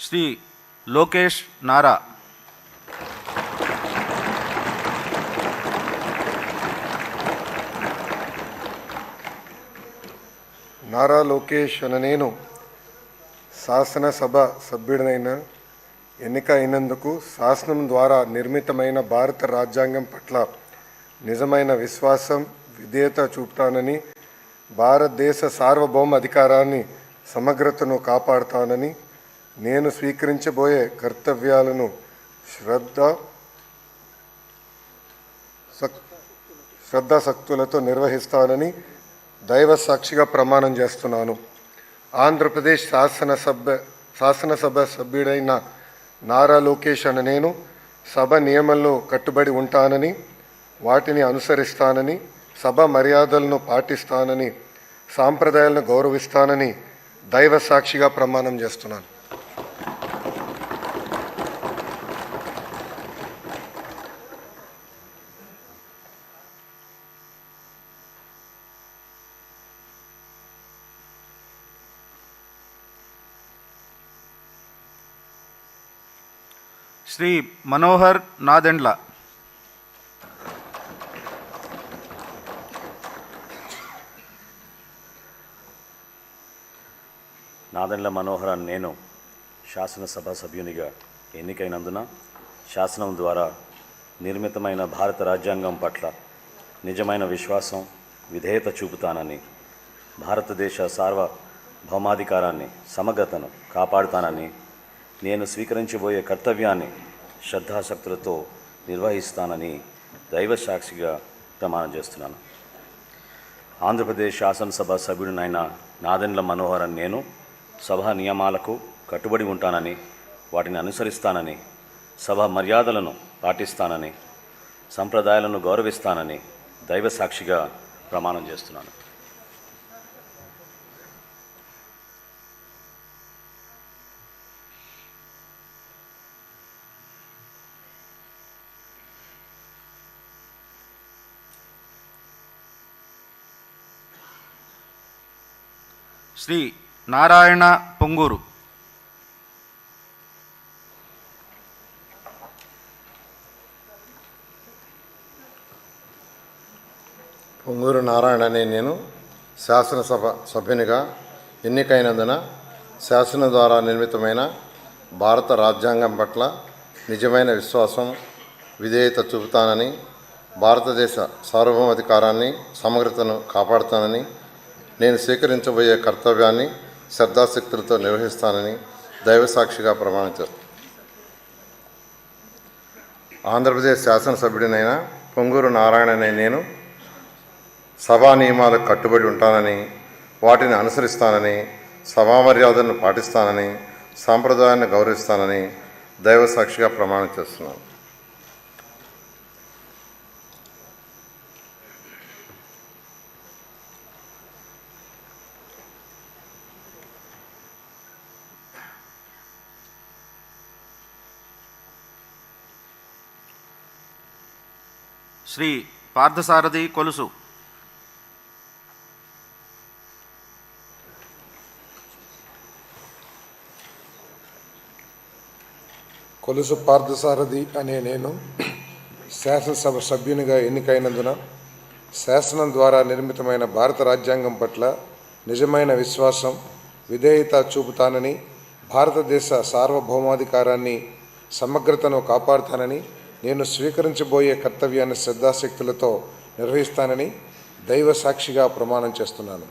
శ్రీ లోకేష్ నారా. నారా లోకేష్ అనే నేను శాసనసభ సభ్యుడినైన ఎన్నిక అయినందుకు శాసనం ద్వారా నిర్మితమైన భారత రాజ్యాంగం పట్ల నిజమైన విశ్వాసం, విధేయత చూపుతానని, భారతదేశ సార్వభౌమ అధికారాన్ని, సమగ్రతను కాపాడుతానని, నేను స్వీకరించబోయే కర్తవ్యాలను శ్రద్ధాశక్తులతో నిర్వహిస్తానని దైవ సాక్షిగా ప్రమాణం చేస్తున్నాను. ఆంధ్రప్రదేశ్ శాసనసభ సభ్యుడైన నారా లోకేష్ అనే నేను సభ నియమాలను కట్టుబడి ఉంటానని, వాటిని అనుసరిస్తానని, సభ మర్యాదలను పాటిస్తానని, సాంప్రదాయాలను గౌరవిస్తానని దైవ సాక్షిగా ప్రమాణం చేస్తున్నాను. శ్రీ మనోహర్ నాదెండ్ల. నాదెండ్ల మనోహర్ అని నేను శాసనసభ సభ్యునిగా ఎన్నికైనందున శాసనం ద్వారా నిర్మితమైన భారత రాజ్యాంగం పట్ల నిజమైన విశ్వాసం, విధేయత చూపుతానని, భారతదేశ సార్వభౌమాధికారాన్ని, సమగ్రతను కాపాడుతానని, నేను స్వీకరించబోయే కర్తవ్యాన్ని శ్రద్ధాశక్తులతో నిర్వహిస్తానని దైవ సాక్షిగా ప్రమాణం చేస్తున్నాను. ఆంధ్రప్రదేశ్ శాసనసభ సభ్యుడినైన నాదెండ్ల మనోహర్ అని నేను సభ నియమాలకు కట్టుబడి ఉంటానని, వాటిని అనుసరిస్తానని, సభ మర్యాదలను పాటిస్తానని, సంప్రదాయాలను గౌరవిస్తానని దైవ సాక్షిగా ప్రమాణం చేస్తున్నాను. శ్రీ నారాయణ పొంగూరు. పొంగూరు నారాయణ అనే నేను శాసనసభ సభ్యునిగా ఎన్నికైనందున శాసనం ద్వారా నిర్మితమైన భారత రాజ్యాంగం పట్ల నిజమైన విశ్వాసం, విధేయత చూపుతానని, భారతదేశ సార్వభౌమాధికారాన్ని, సమగ్రతను కాపాడుతానని, నేను స్వీకరించబోయే కర్తవ్యాన్ని శ్రద్ధాశక్తులతో నిర్వహిస్తానని దైవసాక్షిగా ప్రమాణించారు. ఆంధ్రప్రదేశ్ శాసనసభ్యుడినైన పొంగూరు నారాయణ అనే నేను సభా నియమాలకు కట్టుబడి ఉంటానని, వాటిని అనుసరిస్తానని, సభా మర్యాదలను పాటిస్తానని, సాంప్రదాయాన్ని గౌరవిస్తానని దైవసాక్షిగా ప్రమాణం చేస్తున్నాను. శ్రీ పార్థసారథి కొలుసు. కొలుసు పార్థసారథి అనే నేను శాసనసభ సభ్యునిగా ఎన్నికైనందున శాసనం ద్వారా నిర్మితమైన భారత రాజ్యాంగం పట్ల నిజమైన విశ్వాసం, విధేయత చూపుతానని, భారతదేశ సార్వభౌమాధికారాన్ని, సమగ్రతను కాపాడుతానని, నేను స్వీకరించబోయే కర్తవ్యాన్ని శ్రద్ధాశక్తులతో నిర్వహిస్తానని దైవ సాక్షిగా ప్రమాణం చేస్తున్నాను.